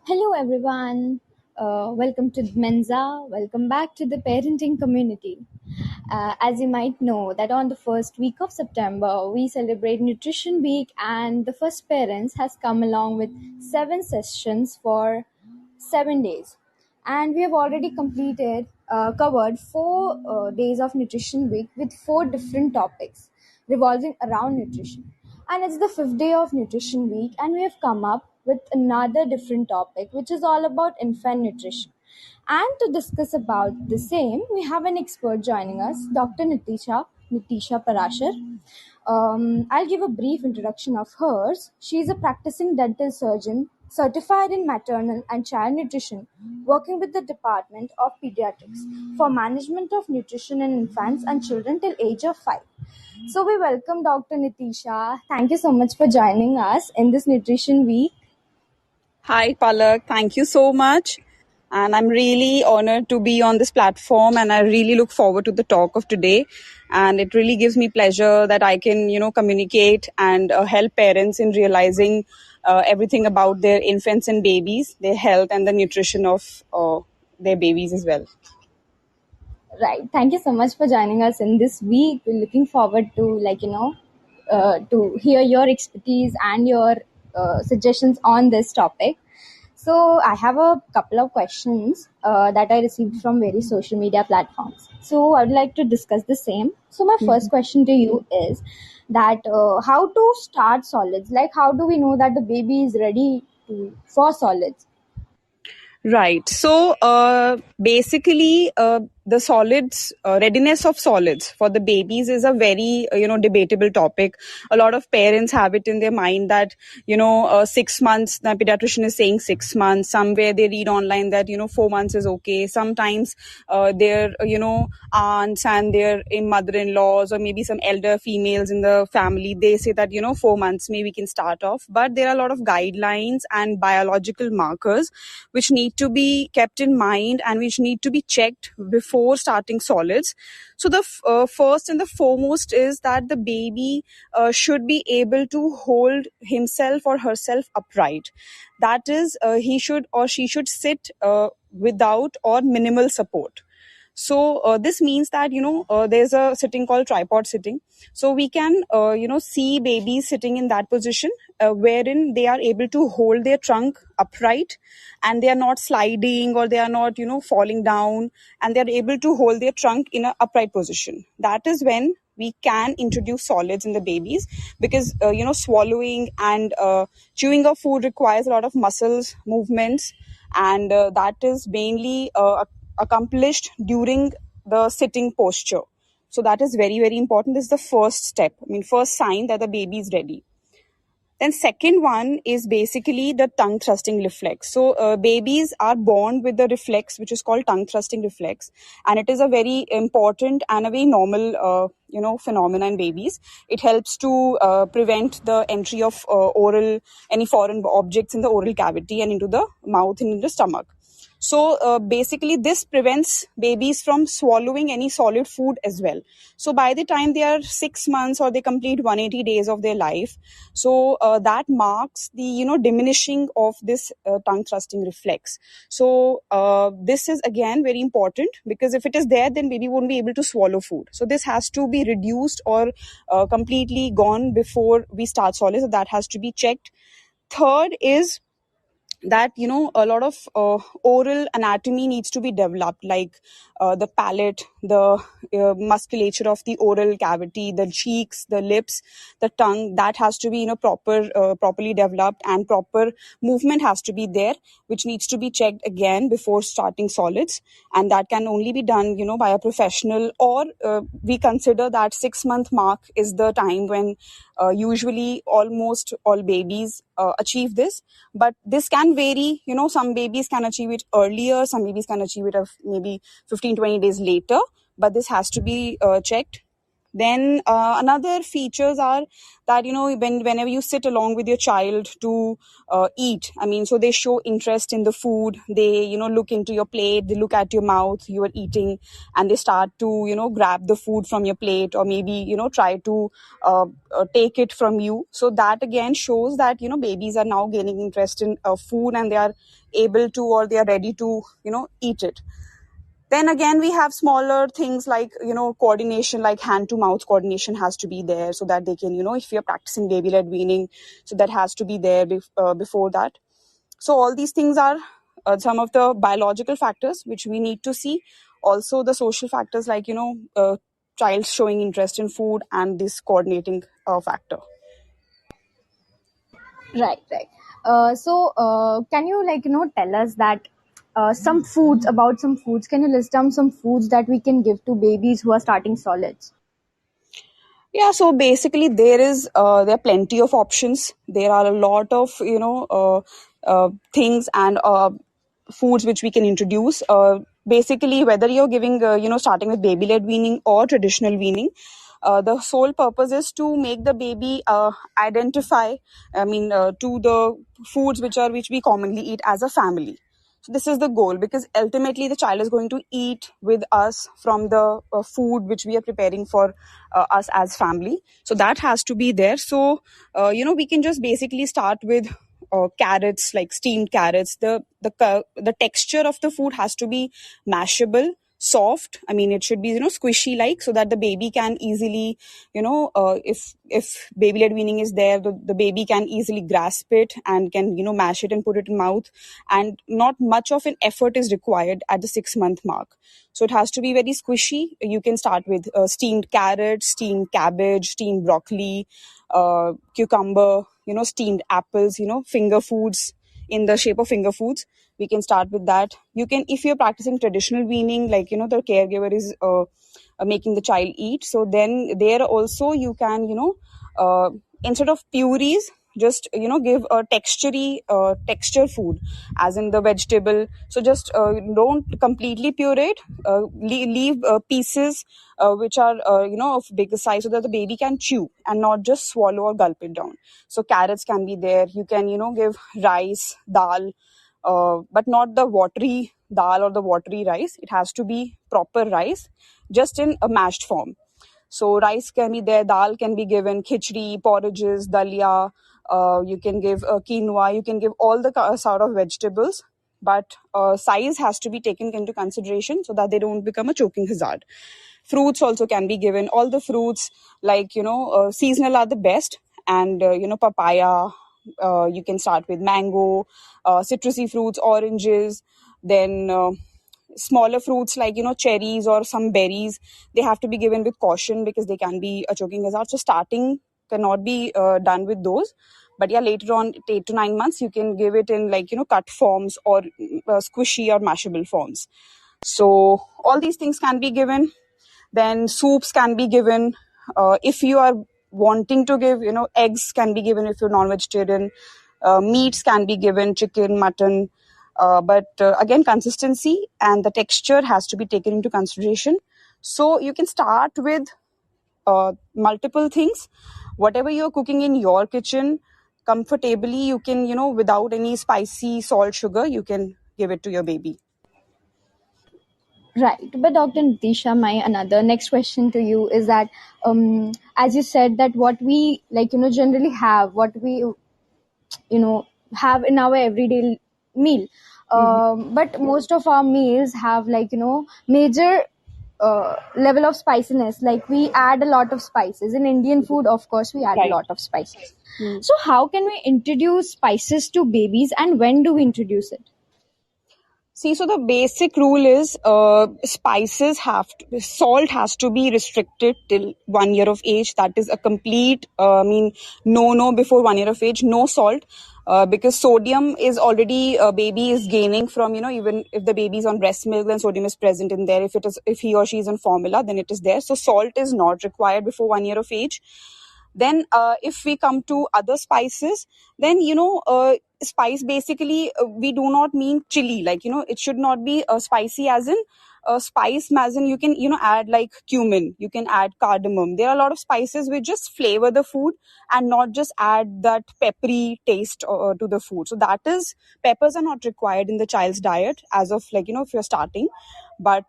Hello, everyone. Welcome to Menza. Welcome back to the parenting community. As you might know, that on the first week of September, we celebrate Nutrition Week, and the first parents has come along with 7 sessions for 7 days, and we have already covered 4 days of Nutrition Week with 4 different topics revolving around nutrition. And it's the fifth day of Nutrition Week, and we have come up with another different topic, which is all about infant nutrition. And to discuss about the same, we have an expert joining us, Dr. Nitisha Parashar. I'll give a brief introduction of hers. She is a practicing dental surgeon, certified in maternal and child nutrition, working with the Department of Pediatrics for management of nutrition in infants and children till age of 5. So we welcome Dr. Nitisha. Thank you so much for joining us in this Nutrition Week. Hi, Palak. Thank you so much. And I'm really honored to be on this platform, and I really look forward to the talk of today. And it really gives me pleasure that I can, communicate and help parents in realizing everything about their infants and babies, their health, and the nutrition of their babies as well. Right. Thank you so much for joining us in this week. We're looking forward to to hear your expertise and your suggestions on this topic. So I have a couple of questions that I received from various social media platforms. So I would like to discuss the same. So my first question to you is that how to start solids? Like how do we know that the baby is ready for solids? Right. So basically, the solids, readiness of solids for the babies is a very, debatable topic. A lot of parents have it in their mind that, 6 months, the pediatrician is saying 6 months. Somewhere they read online that, 4 months is okay. Sometimes their, aunts and their mother-in-laws or maybe some elder females in the family, they say that, 4 months, maybe we can start off. But there are a lot of guidelines and biological markers which need to be kept in mind and which need to be checked before starting solids. So the first and the foremost is that the baby should be able to hold himself or herself upright. That is, he should or she should sit without or minimal support. So this means that there's a sitting called tripod sitting. So we can see babies sitting in that position wherein they are able to hold their trunk upright, and they are not sliding or they are not falling down, and they are able to hold their trunk in an upright position. That is when we can introduce solids in the babies, because swallowing and chewing of food requires a lot of muscles movements, and that is mainly accomplished during the sitting posture. So that is very, very important. This is the first step. First sign that the baby is ready. Then second one is basically the tongue thrusting reflex. So babies are born with the reflex which is called tongue thrusting reflex, and it is a very important and a very normal phenomenon in babies. It helps to prevent the entry of oral any foreign objects in the oral cavity and into the mouth and into the stomach. So basically this prevents babies from swallowing any solid food as well. So by the time they are 6 months or they complete 180 days of their life, so that marks the diminishing of this tongue thrusting reflex. So this is again very important, because if it is there, then baby won't be able to swallow food. So this has to be reduced or completely gone before we start solids. So that has to be checked. Third is that a lot of oral anatomy needs to be developed, like the palate, the musculature of the oral cavity, the cheeks, the lips, the tongue, that has to be properly developed, and proper movement has to be there, which needs to be checked again before starting solids. And that can only be done by a professional, or we consider that 6-month mark is the time when usually almost all babies achieve this. But this can vary. Some babies can achieve it earlier, some babies can achieve it maybe 15-20 days later, but this has to be checked. Then another features are that, whenever you sit along with your child to eat, I mean, so they show interest in the food. They, look into your plate, they look at your mouth, you are eating, and they start to, grab the food from your plate, or maybe, try to take it from you. So that again shows that, babies are now gaining interest in food, and they are able to, or they are ready to, eat it. Then again, we have smaller things like, coordination, like hand to mouth coordination has to be there, so that they can, if you're practicing baby led weaning, so that has to be there before that. So all these things are some of the biological factors which we need to see. Also the social factors, like, child showing interest in food, and this coordinating factor. Right, right. Can you tell us that some foods about some foods? Can you list down some foods that we can give to babies who are starting solids? Yeah, so basically there are plenty of options. There are a lot of things and foods which we can introduce. Basically, whether you're giving starting with baby led weaning or traditional weaning, the sole purpose is to make the baby identify. I mean, to the foods which we commonly eat as a family. So this is the goal, because ultimately the child is going to eat with us from the food which we are preparing for us as family. So that has to be there. So we can just basically start with carrots, like steamed carrots. The texture of the food has to be mashable, soft. I mean, it should be squishy, like, so that the baby can easily, if baby led weaning is there, the baby can easily grasp it and can mash it and put it in mouth, and not much of an effort is required at the 6-month mark. So it has to be very squishy. You can start with steamed carrots, steamed cabbage, steamed broccoli, cucumber, steamed apples, finger foods in the shape of finger foods. We can start with that. You can, if you're practicing traditional weaning, like, the caregiver is making the child eat, so then there also you can, instead of purees, just give a texture food, as in the vegetable. So just don't completely puree it. Leave pieces which are of bigger size, so that the baby can chew and not just swallow or gulp it down. So carrots can be there. You can give rice, dal, but not the watery dal or the watery rice. It has to be proper rice, just in a mashed form. So rice can be there, dal can be given, khichdi, porridges, dalia. You can give quinoa. You can give all the sort of vegetables, but size has to be taken into consideration, so that they don't become a choking hazard. Fruits also can be given. All the fruits, like, seasonal are the best, and papaya. You can start with mango, citrusy fruits, oranges. Then smaller fruits like cherries or some berries, they have to be given with caution, because they can be a choking hazard. So starting cannot be done with those. But yeah, later on, 8 to 9 months, you can give it in, like, cut forms, or squishy or mashable forms. So all these things can be given. Then soups can be given. If you are wanting to give, eggs can be given if you're non-vegetarian. Meats can be given, chicken, mutton. But again, consistency and the texture has to be taken into consideration. So you can start with multiple things. Whatever you're cooking in your kitchen, comfortably, you can, without any spicy salt, sugar, you can give it to your baby. Right. But Dr. Nitisha, my another next question to you is that, as you said, that what we generally have, what we have in our everyday meal, Mhm. but most of our meals have major level of spiciness. Like we add a lot of spices in Indian food. Of course, we add a Right. lot of spices. So how can we introduce spices to babies, and when do we introduce it? See, so the basic rule is salt has to be restricted till 1 year of age. That is a complete, no before 1 year of age, no salt. Because sodium is already, baby is gaining from, even if the baby is on breast milk, then sodium is present in there. If he or she is on formula, then it is there. So salt is not required before 1 year of age. Then if we come to other spices, then spice basically, we do not mean chili, like it should not be spicy as in spice as in you can add like cumin, you can add cardamom. There are a lot of spices which just flavor the food and not just add that peppery taste to the food. So that is, peppers are not required in the child's diet as of, like if you're starting. But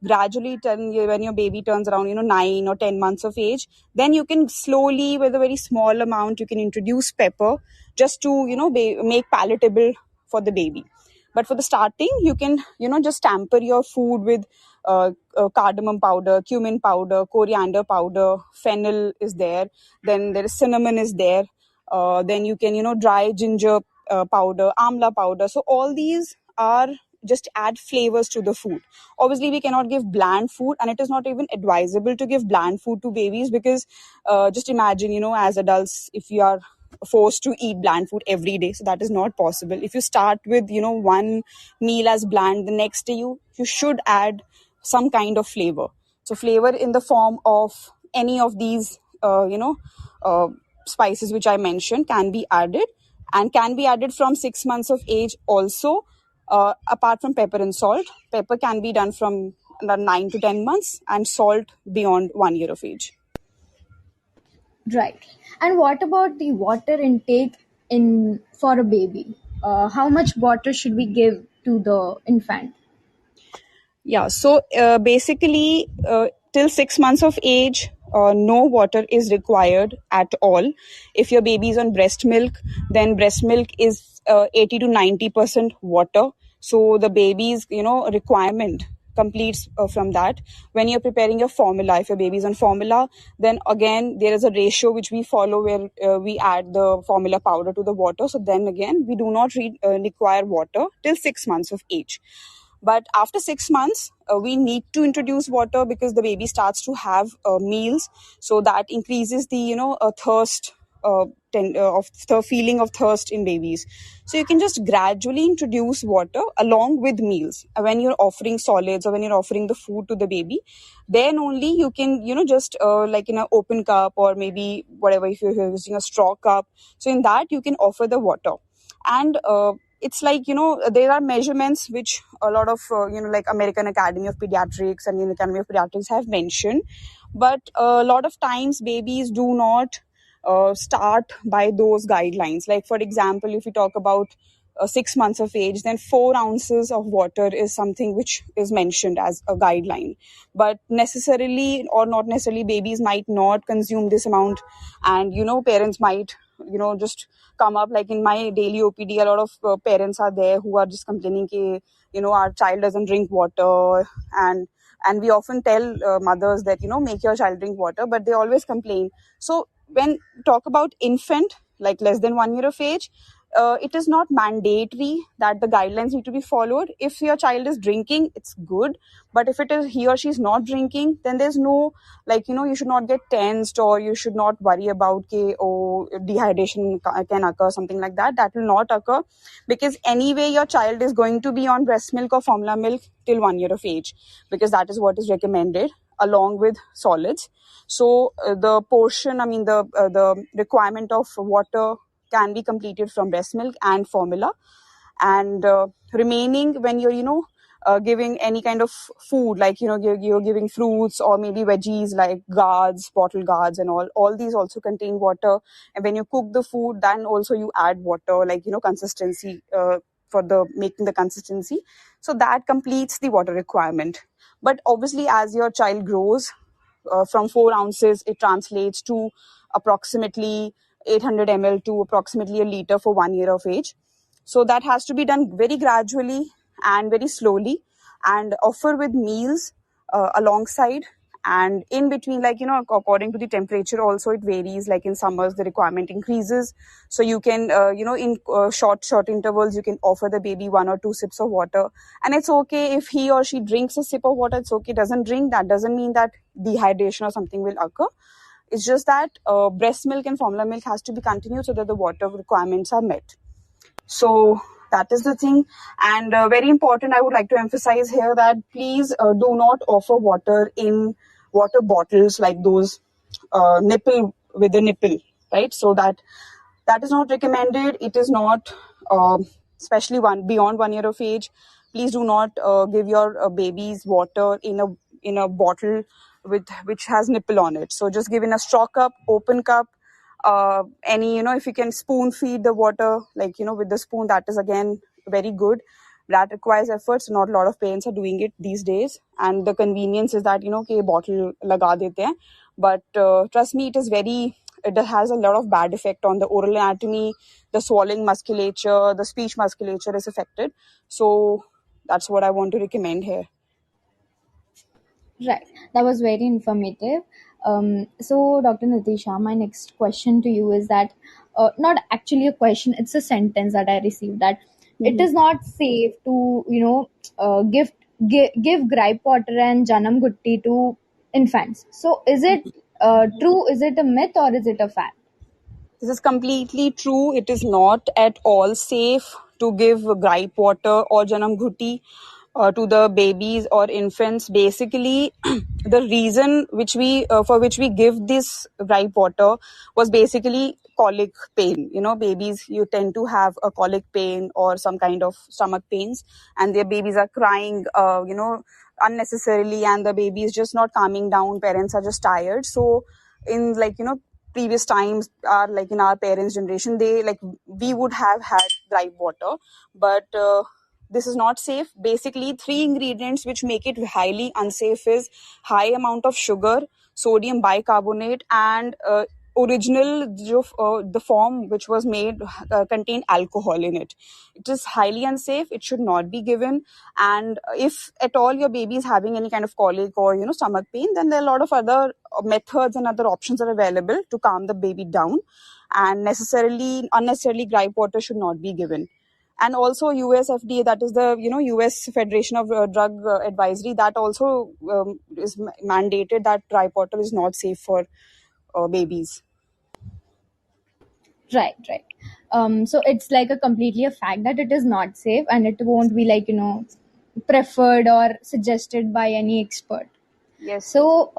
gradually, when your baby turns around 9 or 10 months of age, then you can slowly, with a very small amount, you can introduce pepper, just to make palatable for the baby. But for the starting, you can just tamper your food with cardamom powder, cumin powder, coriander powder, fennel is there, then there is cinnamon is there, then you can dry ginger powder, amla powder. So all these are just add flavors to the food. Obviously, we cannot give bland food, and it is not even advisable to give bland food to babies, because just imagine, as adults, if you are forced to eat bland food every day, so that is not possible. If you start with one meal as bland, the next day you should add some kind of flavor. So flavor in the form of any of these uh, spices which I mentioned can be added, and can be added from 6 months of age also. Apart from pepper and salt, pepper can be done from 9 to 10 months, and salt beyond 1 year of age. Right. And what about the water intake in for a baby? How much water should we give to the infant? Yeah, so basically, till 6 months of age, no water is required at all. If your baby is on breast milk, then breast milk is 80 to 90% water. So the baby's requirement completes from that. When you're preparing your formula, if your baby is on formula, then again there is a ratio which we follow, where we add the formula powder to the water. So then again, we do not require water till 6 months of age. But after 6 months, we need to introduce water, because the baby starts to have meals, so that increases the thirst, of the feeling of thirst in babies. So you can just gradually introduce water along with meals. When you're offering solids, or when you're offering the food to the baby, then only you can just like in an open cup, or maybe whatever, if you're using a straw cup, so in that you can offer the water. And it's like there are measurements which a lot of like American Academy of Pediatrics and Academy of Pediatrics have mentioned. But a lot of times babies do not start by those guidelines. Like, for example, if you talk about 6 months of age, then 4 ounces of water is something which is mentioned as a guideline. But necessarily, or not necessarily, babies might not consume this amount. And parents might just come up, like in my daily OPD, a lot of parents are there who are just complaining ki, our child doesn't drink water. And we often tell mothers that make your child drink water, but they always complain. So when talk about infant, like less than 1 year of age, it is not mandatory that the guidelines need to be followed. If your child is drinking, it's good. But if it is he or she is not drinking, then there's no, like you should not get tensed, or you should not worry about dehydration can occur, something like that. That will not occur, because anyway your child is going to be on breast milk or formula milk till 1 year of age, because that is what is recommended along with solids. So the portion, I mean the requirement of water can be completed from breast milk and formula. And remaining, when you're giving any kind of food, like you're giving fruits or maybe veggies like gourds, bottle gourds, and all these also contain water. And when you cook the food, then also you add water, like consistency, for the making the consistency. So that completes the water requirement. But obviously, as your child grows, from 4 ounces, it translates to approximately 800 ml to approximately a liter for 1 year of age. So that has to be done very gradually and very slowly, and offer with meals alongside. And in between, like according to the temperature also, it varies. Like in summers, the requirement increases, so you can in short intervals, you can offer the baby 1 or 2 sips of water. And it's okay if he or she drinks a sip of water, it's okay. Doesn't drink, that doesn't mean that dehydration or something will occur. It's just that breast milk and formula milk has to be continued, so that the water requirements are met. So that is the thing. And very important, I would like to emphasize here that please do not offer water in water bottles, like those nipple with the nipple, right? So that is not recommended. It is not, especially one beyond 1 year of age. Please do not give your babies water in a bottle with which has nipple on it. So just give in a straw cup, open cup, any, if you can spoon feed the water, like, with the spoon, that is again very good. That requires efforts. Not a lot of parents are doing it these days, and the convenience is that, okay, bottle laga dete hain. But trust me, it has a lot of bad effect on the oral anatomy, the swallowing musculature, the speech musculature is affected. So that's what I want to recommend here. Right. That was very informative. So, Dr. Natisha, my next question to you is that not actually a question, it's a sentence that I received that it Mhm. is not safe to, give gripe water and janam gutti to infants. So, is it true? Is it a myth or is it a fact? This is completely true. It is not at all safe to give gripe water or janam ghuti to the babies or infants. Basically, the reason for which we give this gripe water was basically colic pain. Babies, you tend to have a colic pain or some kind of stomach pains, and their babies are crying, unnecessarily, and the baby is just not calming down. Parents are just tired. So in, like, previous times, are like in our parents generation, they, like, we would have had gripe water. But this is not safe. Basically, three ingredients which make it highly unsafe is high amount of sugar, sodium bicarbonate, and original the form which was made contained alcohol in it. It is highly unsafe. It should not be given. And if at all your baby is having any kind of colic or stomach pain, then there are a lot of other methods and other options are available to calm the baby down. And unnecessarily gripe water should not be given. And also USFDA, that is the US Federation of Drug Advisory, that also is mandated that gripe water is not safe for babies. Right, right. So it's like a completely a fact that it is not safe and it won't be like, preferred or suggested by any expert. Yes, yes. So,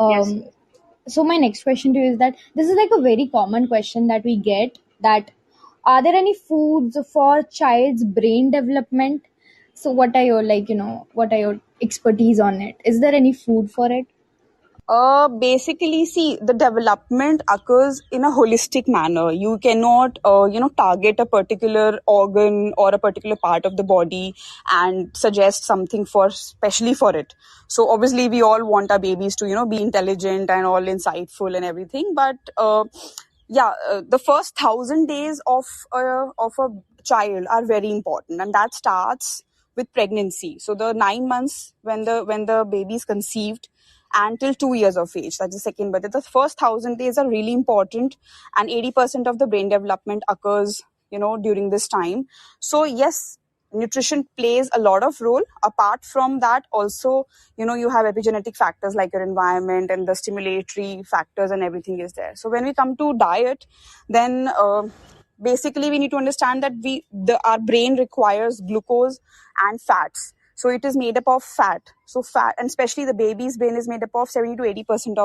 so my next question to you is that this is like a very common question that we get that are there any foods for child's brain development? So what are your what are your expertise on it? Is there any food for it? Basically, see, the development occurs in a holistic manner. You cannot, target a particular organ or a particular part of the body and suggest something especially for it. So obviously, we all want our babies to, be intelligent and all insightful and everything. But yeah, the first 1,000 days of a child are very important, and that starts with pregnancy. So the 9 months when the baby is conceived until 2 years of age. That's the second birth. The first 1,000 days are really important, and 80% of the brain development occurs, during this time. So yes, nutrition plays a lot of role. Apart from that, also, you have epigenetic factors like your environment and the stimulatory factors, and everything is there. So when we come to diet, then basically we need to understand that our brain requires glucose and fats. So it is made up of fat. So fat, and especially the baby's brain, is made up of 70 to 80%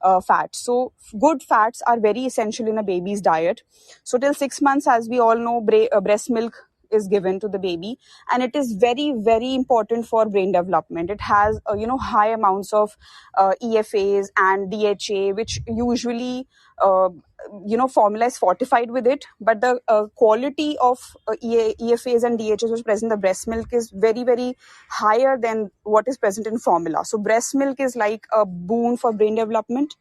of fat. So good fats are very essential in a baby's diet. So till 6 months, as we all know, breast milk is given to the baby, and it is very, very important for brain development. It has high amounts of EFAs and DHA, which usually formula is fortified with it, but the quality of EFAs and DHAs which present in the breast milk is very, very higher than what is present in formula. So breast milk is like a boon for brain development.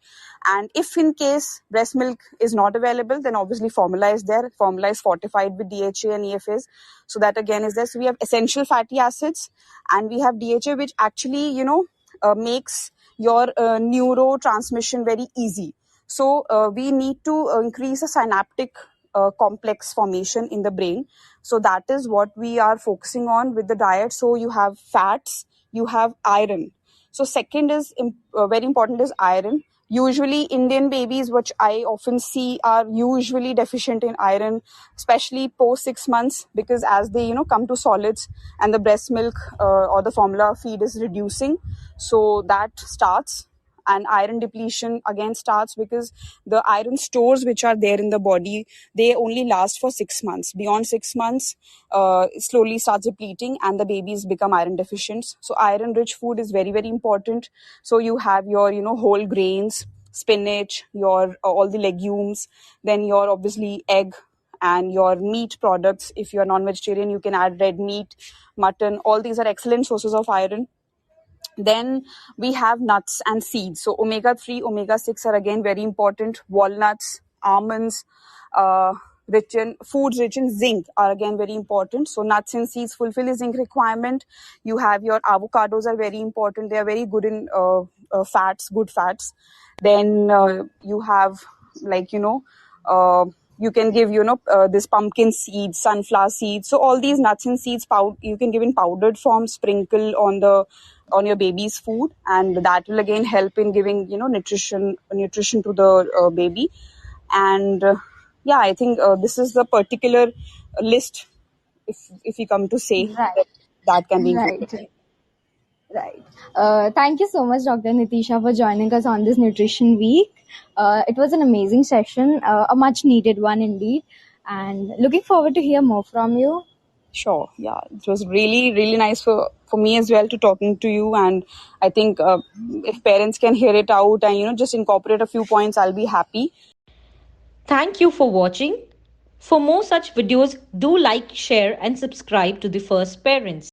And if in case breast milk is not available, then obviously formula is there. Formula is fortified with DHA and EFAs. So that again is there. So we have essential fatty acids, and we have DHA, which actually, makes your neurotransmission very easy. So we need to increase the synaptic complex formation in the brain. So that is what we are focusing on with the diet. So you have fats, you have iron. So second is very important is iron. Usually Indian babies, which I often see, are usually deficient in iron, especially post 6 months, because as they come to solids and the breast milk or the formula feed is reducing, so that starts. and iron depletion again starts, because the iron stores which are there in the body, they only last for 6 months. Beyond 6 months, it slowly starts depleting and the babies become iron deficient. So iron rich food is very, very important. So you have your, whole grains, spinach, your all the legumes, then your obviously egg, and your meat products. If you're non-vegetarian, you can add red meat, mutton. All these are excellent sources of iron. Then we have nuts and seeds. So omega 3, omega 6 are again very important. Walnuts, almonds, foods rich in zinc are again very important. So nuts and seeds fulfill the zinc requirement. You have your avocados are very important. They are very good in fats, good fats. Then you have, like, you can give, this pumpkin seeds, sunflower seeds. So all these nuts and seeds you can give in powdered form, sprinkle on your baby's food, and that will again help in giving, nutrition to the baby. And yeah, I think this is the particular list, if you come to say Right, that, that can be included. right, right. Thank you so much, Dr. Nitisha, for joining us on this Nutrition Week. It was an amazing session, a much needed one indeed, and looking forward to hear more from you. Sure. Yeah, it was really, really nice for me as well to talking to you. And I think if parents can hear it out and just incorporate a few points, I'll be happy. Thank you for watching. For more such videos, do like, share, and subscribe to the First Parents.